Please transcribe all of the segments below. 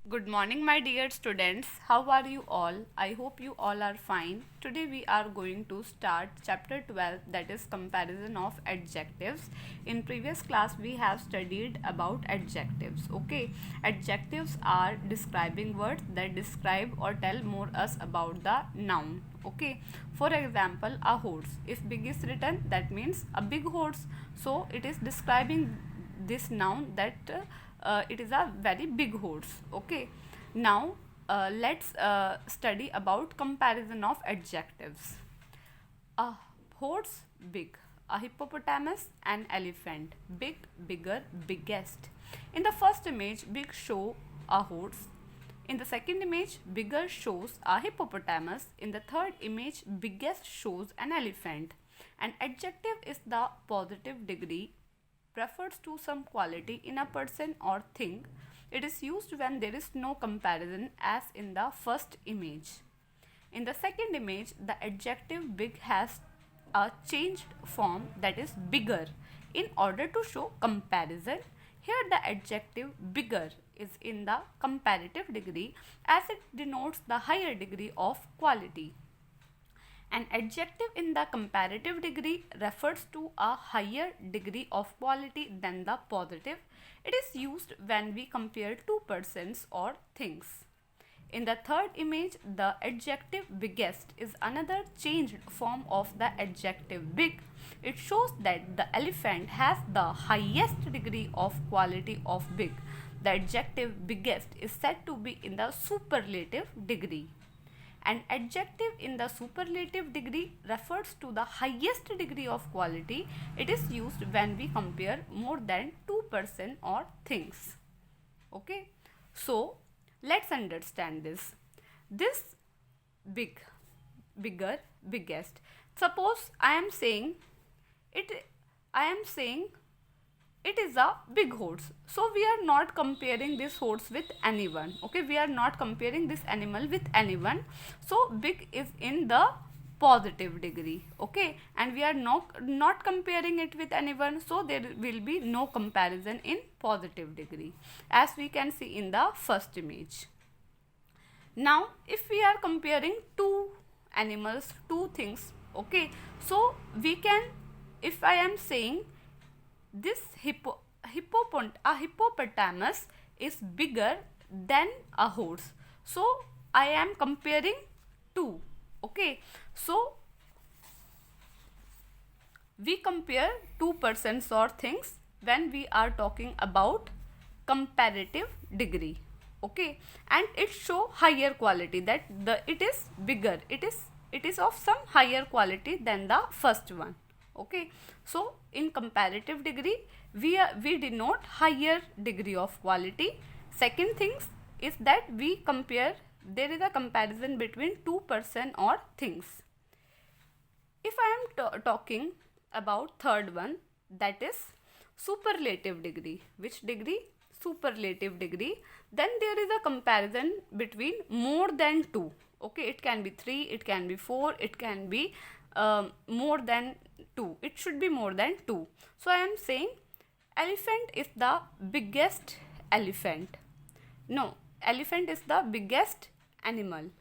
Good morning, my dear students. How are you all? I hope you all are fine. Today we are going to start chapter 12, that is comparison of adjectives. In previous class we have studied about adjectives. Okay, adjectives are describing words that describe or tell more us about the noun. Okay, for example, a horse. If big is written, that means a big horse. So it is describing this noun that it is a very big horse. Okay, now let's study about comparison of adjectives. A horse, big. A hippopotamus, an elephant, big, bigger, biggest. In the first image, big show a horse. In the second image, bigger shows a hippopotamus. In the third image, biggest shows an elephant. An adjective is the positive degree, refers to some quality in a person or thing. It is used when there is no comparison, as in the first image. In the second image, the adjective big has a changed form, that is bigger, in order to show comparison. Here the adjective bigger is in the comparative degree, as it denotes the higher degree of quality. An adjective in the comparative degree refers to a higher degree of quality than the positive. It is used when we compare two persons or things. In the third image, the adjective biggest is another changed form of the adjective big. It shows that the elephant has the highest degree of quality of big. The adjective biggest is said to be in the superlative degree. An adjective in the superlative degree refers to the highest degree of quality. It is used when we compare more than two persons or things. Okay, so let's understand this. This big, bigger, biggest. Suppose I am saying it is a big horse. So we are not comparing this horse with anyone. Okay, we are not comparing this animal with anyone. So big is in the positive degree. Okay, and we are not comparing it with anyone. So there will be no comparison in positive degree, as we can see in the first image. Now if we are comparing two animals, two things, okay, so we can, if I am saying this hippopotamus is bigger than a horse, so I am comparing two. Okay, so we compare two persons or things when we are talking about comparative degree. Okay, and it show higher quality, that it is bigger, it is of some higher quality than the first one. Okay, so in comparative degree we denote higher degree of quality. Second things is that we compare, there is a comparison between two person or things. If I am talking about third one, that is superlative degree. Which degree? Superlative degree. Then there is a comparison between more than two. Okay, it can be 3, it can be 4, it can be more than 2. It should be more than 2. So I am saying elephant is the biggest elephant. No, elephant is the biggest animal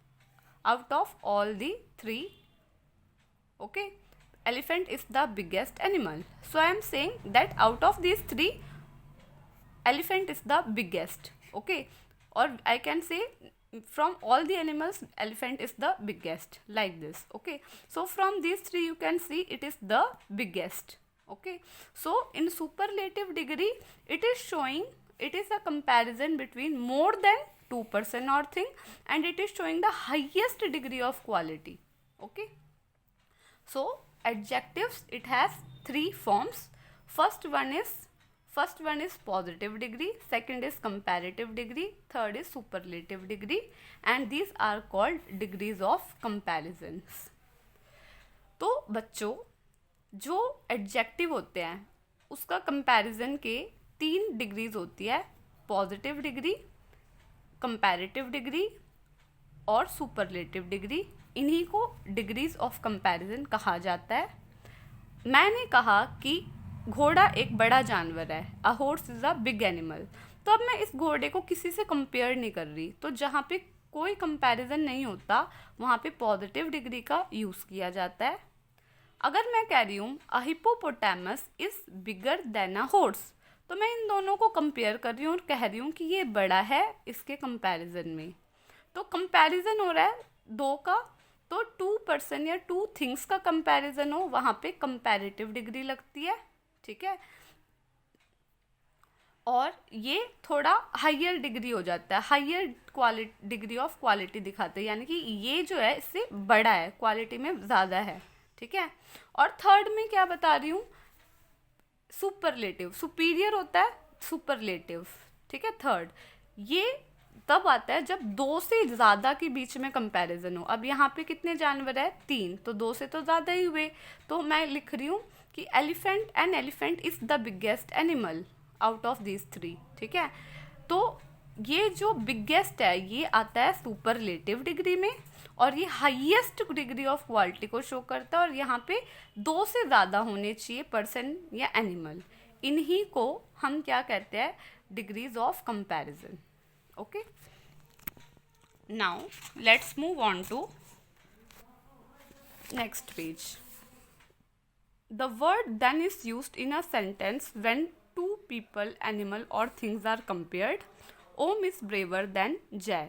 out of all the 3. Okay, elephant is the biggest animal. So I am saying that out of these 3, elephant is the biggest. Okay, or I can say from all the animals, elephant is the biggest, like this. Okay, so from these 3 you can see it is the biggest. Okay, so in superlative degree it is showing, it is a comparison between more than two person or thing, and it is showing the highest degree of quality. Okay, so adjectives, it has 3 forms. First one is positive degree, second is comparative degree, third is superlative degree, and these are called degrees of comparisons. तो बच्चों, जो adjective होते हैं उसका comparison के 3 degrees होती है, positive degree, comparative degree और सुपरलेटिव डिग्री. इन्हीं को डिग्रीज ऑफ कंपैरिजन कहा जाता है. मैंने कहा कि घोड़ा एक बड़ा जानवर है. A horse is a big animal. तो अब मैं इस घोड़े को किसी से कंपेयर नहीं कर रही, तो जहाँ पे कोई कंपैरिजन नहीं होता वहाँ पे पॉजिटिव डिग्री का यूज़ किया जाता है। अगर मैं कह रही हूँ a hippopotamus is bigger than a horse, तो मैं इन दोनों को कंपेयर कर रही हूँ और कह रही हूँ कि ये बड़ा है इसके कंपैरिजन में। तो कंपैरिजन हो रहा है दो का, तो 2 पर्सन या 2 थिंग्स का कंपैरिजन हो, वहाँ पे कंपैरेटिव डिग्री लगती है, ठीक है। और ये थोड़ा हायर डिग्री हो जाता है, higher quality, degree of quality दिखाते हैं, यानी कि ये जो है इससे बड़ा है, क्वालिटी में ज़्यादा है, ठीक है। और थर्ड में क्या बता रही हूँ, सुपरलेटिव, सुपीरियर होता है सुपरलेटिव, ठीक है। थर्ड ये तब आता है जब दो से ज़्यादा के बीच में कंपैरिजन हो। अब यहाँ पे कितने जानवर है, 3, तो दो से तो ज़्यादा ही हुए, तो मैं लिख रही हूँ कि elephant is the biggest animal out of these 3, ठीक है। तो ये जो बिगेस्ट है ये आता है सुपरलेटिव डिग्री में, और ये हाईएस्ट डिग्री ऑफ क्वालिटी को शो करता है, और यहाँ पे 2 से ज़्यादा होने चाहिए पर्सन या एनिमल, इन्हीं को हम क्या कहते हैं, degrees of comparison. Okay, now let's move on to next page. The word then is used in a sentence when two people, animal or things are compared. Om is braver than Jay.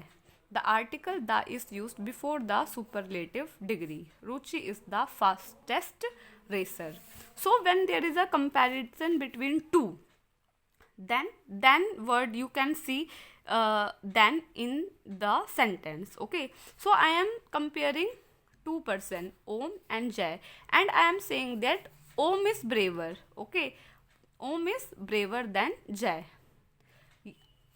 The article the is used before the superlative degree. Ruchi is the fastest racer. So when there is a comparison between two, then word you can see then in the sentence. Okay, so I am comparing 2 person, Om and Jay, and I am saying that Om is braver. Okay, Om is braver than Jay.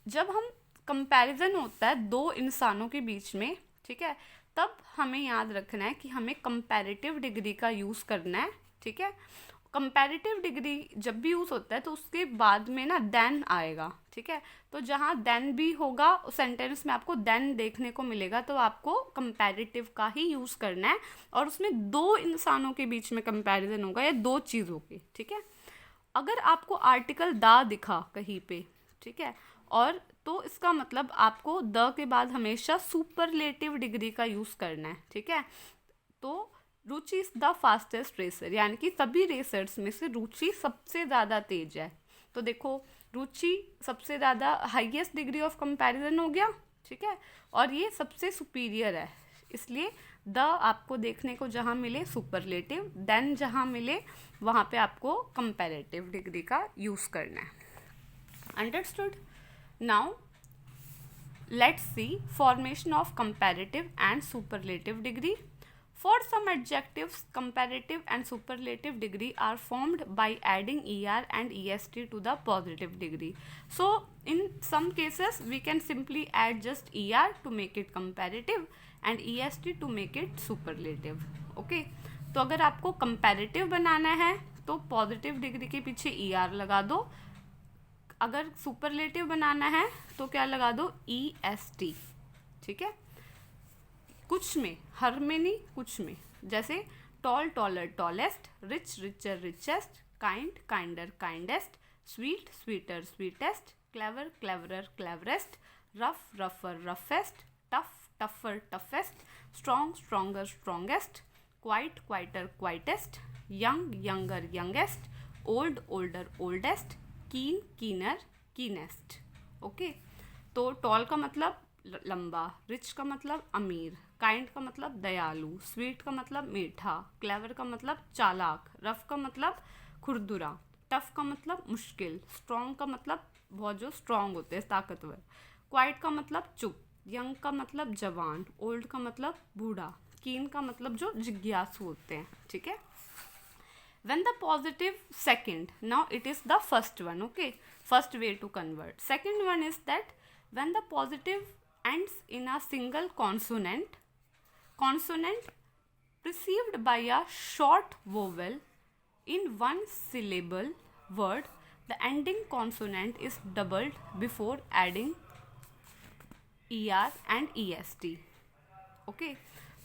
जब हम comparison होता है दो इंसानों के बीच में, ठीक है, तब हमें याद रखना है कि हमें कंपैरेटिव डिग्री का यूज़ करना है, ठीक है। कंपैरेटिव डिग्री जब भी यूज़ होता है तो उसके बाद में ना देन आएगा, ठीक है। तो जहाँ देन भी होगा सेंटेंस में आपको देन देखने को मिलेगा, तो आपको कंपैरेटिव का ही यूज़ करना है, और उसमें दो इंसानों के बीच में कंपैरिजन होगा या दो चीज़ों के, ठीक है। अगर आपको आर्टिकल द दिखा कहीं पे, ठीक है, और तो इसका मतलब आपको द के बाद हमेशा सुपरलेटिव डिग्री का यूज़ करना है, ठीक है। तो रुचि इज़ द फास्टेस्ट रेसर, यानी कि सभी रेसर्स में से रुचि सबसे ज़्यादा तेज है। तो देखो रुचि सबसे ज़्यादा हाईएस्ट डिग्री ऑफ कंपैरिजन हो गया, ठीक है, और ये सबसे सुपीरियर है, इसलिए द आपको देखने को जहाँ मिले सुपरलेटिव, देन जहाँ मिले वहाँ पे आपको कंपैरेटिव डिग्री का यूज़ करना है। Understood? Now let's see formation of comparative and superlative degree. For some adjectives, comparative and superlative degree are formed by adding er and est to the positive degree. So, in some cases, we can simply add just er to make it comparative and est to make it superlative. Okay? तो अगर आपको comparative बनाना है तो positive degree के पीछे er लगा दो. अगर superlative बनाना है तो क्या लगा दो, est. ठीक है, कुछ में, हर में नहीं, कुछ में, जैसे tall taller tallest, rich richer richest, kind kinder kindest, sweet sweeter sweetest, clever cleverer cleverest, rough रफर roughest, tough tougher toughest, strong stronger strongest, quiet quieter quietest, young younger youngest, old older oldest, keen keener keenest. Okay, तो tall का मतलब लंबा, rich का मतलब अमीर, kind का मतलब दयालु, स्वीट का मतलब मीठा, क्लेवर का मतलब चालाक, रफ का मतलब खुरदुरा, टफ का मतलब मुश्किल, स्ट्रॉन्ग का मतलब बहुत जो स्ट्रॉन्ग होते हैं, ताकतवर, क्वाइट का मतलब चुप, यंग का मतलब जवान, ओल्ड का मतलब बूढ़ा, कीन का मतलब जो जिज्ञासु होते हैं. ठीक है. When the positive second, now it is the first one, okay, first way to convert. Second one is that when the positive ends in a single consonant preceded by a short vowel in one syllable word, the ending consonant is doubled before adding er and est. Okay,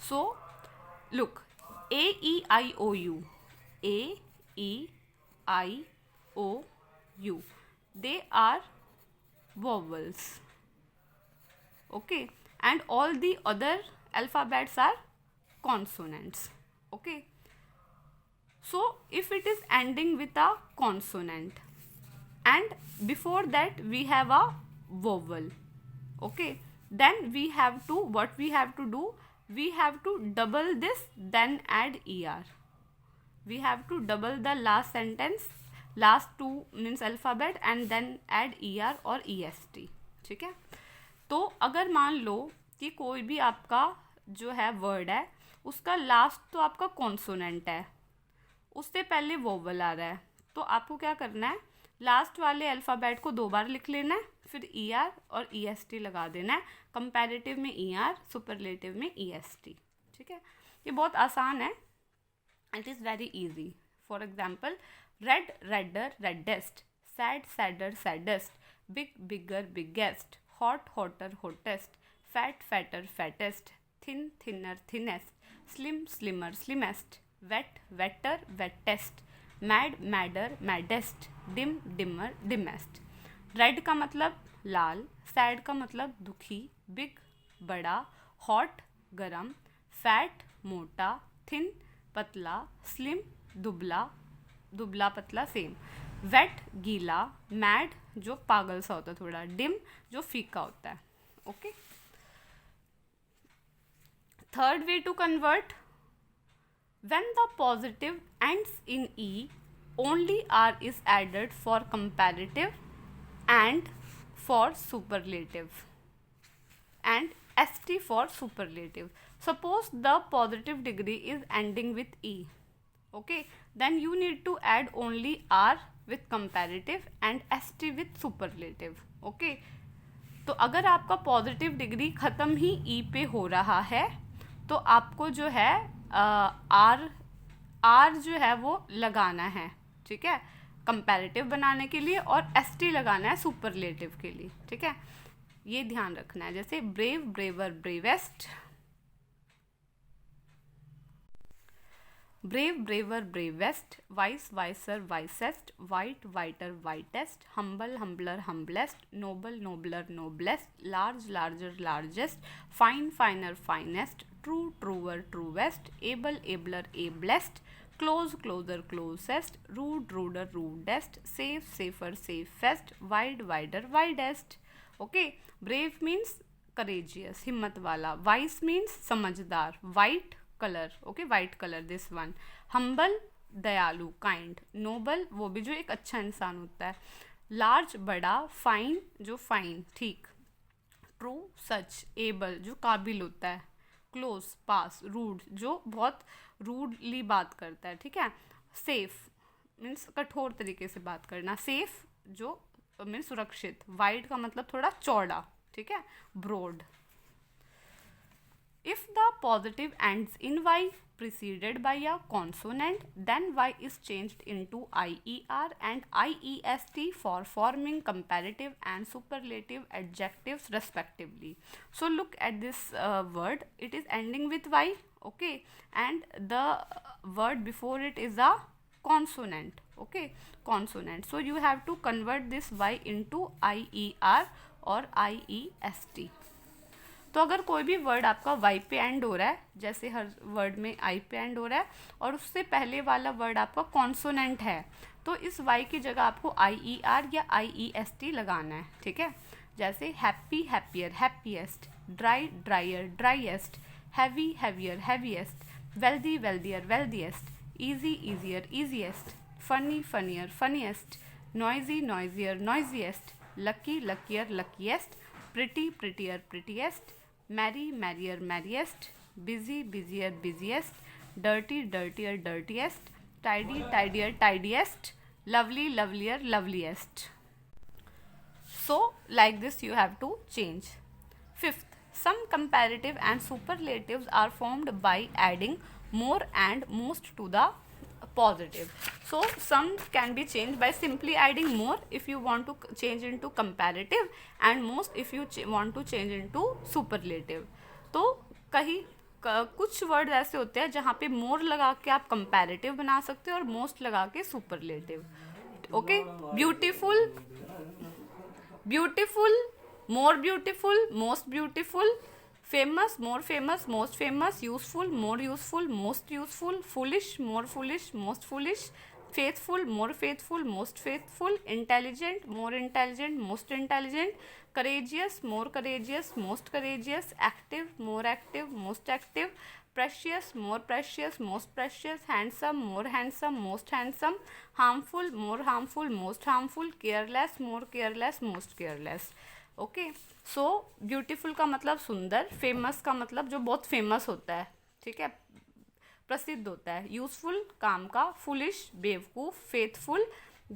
so look, a e i o u, a e i o u, they are vowels. Okay, and all the other alphabets are consonants. Okay, so if it is ending with a consonant and before that we have a vowel, okay, then we have to, what we have to do, we have to double this, then add er. We have to double the last sentence, last two means alphabet, and then add er और est. ठीक है, तो अगर मान लो कि कोई भी आपका जो है वर्ड है उसका लास्ट तो आपका कॉन्सोनेंट है, उससे पहले वोवल आ रहा है, तो आपको क्या करना है, लास्ट वाले अल्फ़ाबेट को 2 बार लिख लेना है, फिर ई आर और ई एस टी लगा देना है. कंपैरेटिव में ई आर, सुपरलेटिव में ई एस टी. ठीक है, ये बहुत आसान है. It is very easy. For example, red redder reddest, sad sadder saddest, big bigger biggest, hot hotter hottest, fat fatter fattest, thin thinner thinnest, slim slimmer slimmest, wet wetter wettest, mad madder maddest, dim dimmer dimmest. Red का मतलब लाल, sad का मतलब दुखी, big बड़ा, hot गरम, fat मोटा, thin पतला, slim दुबला, दुबला पतला सेम, वेट गीला, मैड जो पागल सा होता है थोड़ा, डिम जो फीका होता है. Okay, third way to convert, when the positive ends in e, only r is added for comparative and for superlative, and st for superlative. Suppose the positive degree is ending with e, okay, then you need to add only r with comparative and st with superlative. okay, तो अगर आपका positive degree ख़त्म ही ई पे हो रहा है तो आपको जो है आर जो है वो लगाना है. ठीक है, कंपैरेटिव बनाने के लिए, और एस टी लगाना है सुपरलेटिव के लिए. ठीक है, ये ध्यान रखना है. जैसे brave braver bravest, brave braver bravest, wise wiser wisest, white whiter whitest, humble humbler humblest, noble nobler noblest, large larger largest, fine finer finest, true truer truest, able abler ablest, close closer closest, rude ruder rudest, safe safer safest, wide wider widest. Okay, brave means courageous हिम्मत वाला, wise means समझदार, white colour, okay white colour this one, humble दयालु kind, noble वो भी जो एक अच्छा इंसान होता है, लार्ज बड़ा, फाइन जो फाइन ठीक, ट्रू सच, एबल जो काबिल होता है, क्लोज पास, रूड जो बहुत रूडली बात करता है. ठीक है, सेफ मीन्स कठोर तरीके से बात करना, सेफ जो मीन्स सुरक्षित, वाइड का मतलब थोड़ा चौड़ा. ठीक है, broad. If the positive ends in y preceded by a consonant, then y is changed into IER and IEST for forming comparative and superlative adjectives respectively. So look at this word, it is ending with y, okay, and the word before it is a consonant, okay, consonant. So you have to convert this y into IER or IEST. तो अगर कोई भी word आपका Y पे and हो रहा है, जैसे हर वर्ड में आई पे एंड हो रहा है, और उससे पहले वाला वर्ड आपका कॉन्सोनेंट है, तो इस वाई की जगह आपको आई ई आर या आई ई एस टी लगाना है. ठीक है, जैसे happy happier happiest, dry drier driest, heavy heavier heaviest, wealthy wealthier wealthiest, easy easier easiest, funny funnier funniest, noisy noisier noisiest, lucky luckier luckiest, pretty prettier prettiest, merry merrier merriest, busy busier busiest, dirty dirtier dirtiest, tidy tidier tidiest, lovely lovelier loveliest. So like this you have to change. Fifth, some comparative and superlatives are formed by adding more and most to the positive. So some can be changed by simply adding more if you want to change into comparative, and most if you want to change into superlative. तो कहीं कुछ word ऐसे होते हैं जहाँ पे more लगा के आप comparative बना सकते हो और most लगा के superlative. Okay, beautiful beautiful, more beautiful, most beautiful, famous, more famous, most famous, useful, more useful, most useful, foolish, more foolish, most foolish, faithful, more faithful, most faithful, intelligent, more intelligent, most intelligent, courageous, more courageous, most courageous, active, more active, most active, precious, more precious, most precious, handsome, more handsome, most handsome, harmful, more harmful, most harmful, careless, more careless, most careless. Okay, so beautiful का मतलब सुंदर, famous का मतलब जो बहुत famous होता है, ठीक है, प्रसिद्ध होता है, यूजफुल काम का, फुलिश बेवकूफ़, फेथफुल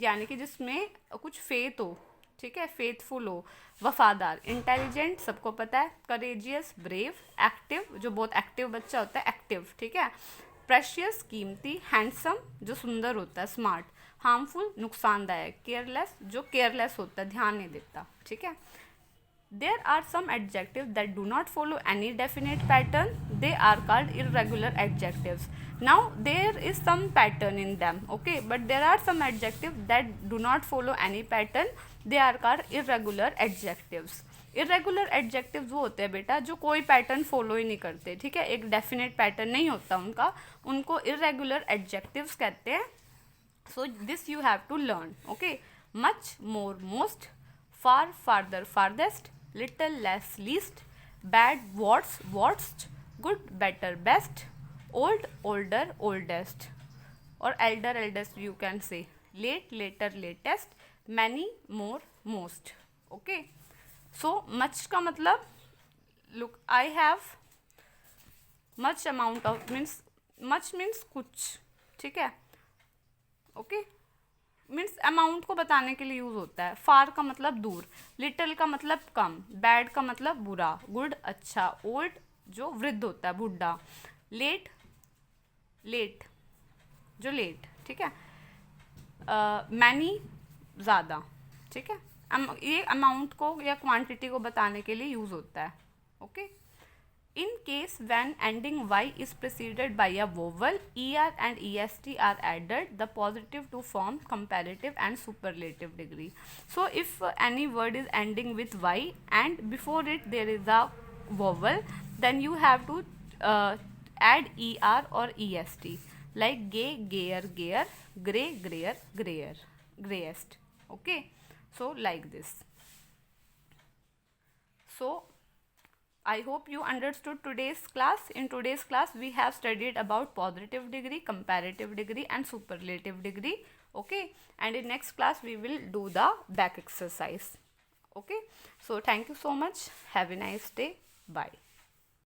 यानी कि जिसमें कुछ फेथ हो, ठीक है, फेथफुल हो, वफादार, इंटेलिजेंट सबको पता है, करेजियस ब्रेव, एक्टिव जो बहुत एक्टिव बच्चा होता है, एक्टिव, ठीक है, प्रेशियस कीमती, हैंडसम जो सुंदर होता है, स्मार्ट, हार्मफुल नुकसानदायक, केयरलेस जो केयरलेस होता है, ध्यान नहीं देता, ठीक है. There are some adjectives that do not follow any definite pattern. They are called irregular adjectives. Now there is some pattern in them, okay, but there are some adjectives that do not follow any pattern. They are called irregular adjectives. Irregular adjectives वो होते हैं बेटा जो कोई pattern follow ही नहीं करते, ठीक है, एक डेफिनेट पैटर्न नहीं होता उनका, उनको इरेगुलर एडजेक्टिव्स कहते हैं. So this you have to learn, okay. Much, more, most, far, farther, farthest, little, less, least, bad, worst, good, better, best, old, older, oldest, or elder, eldest you can say, late, later, latest, many, more, most. Okay, so much का मतलब, look, I have much amount of, means much means कुछ, ठीक है, okay, means amount को बताने के लिए use होता है. फार का मतलब दूर, लिटिल का मतलब कम, बैड का मतलब बुरा, गुड अच्छा, ओल्ड जो वृद्ध होता है, बूढ़ा, लेट लेट जो लेट, ठीक है, मैनी ज़्यादा, ठीक है. ये अमाउंट को या क्वांटिटी को बताने के लिए यूज़ होता है, okay. In case when ending y is preceded by a vowel, er and est are added, the positive to form comparative and superlative degree. So if any word is ending with y and before it there is a vowel, then you have to add er or est, like gay, gayer, gayer, grey, grayer, grayer, greyest. Okay, so like this. So I hope you understood today's class. In today's class we have studied about positive degree, comparative degree and superlative degree, okay, and in next class we will do the back exercise, okay. So thank you so much, have a nice day, bye.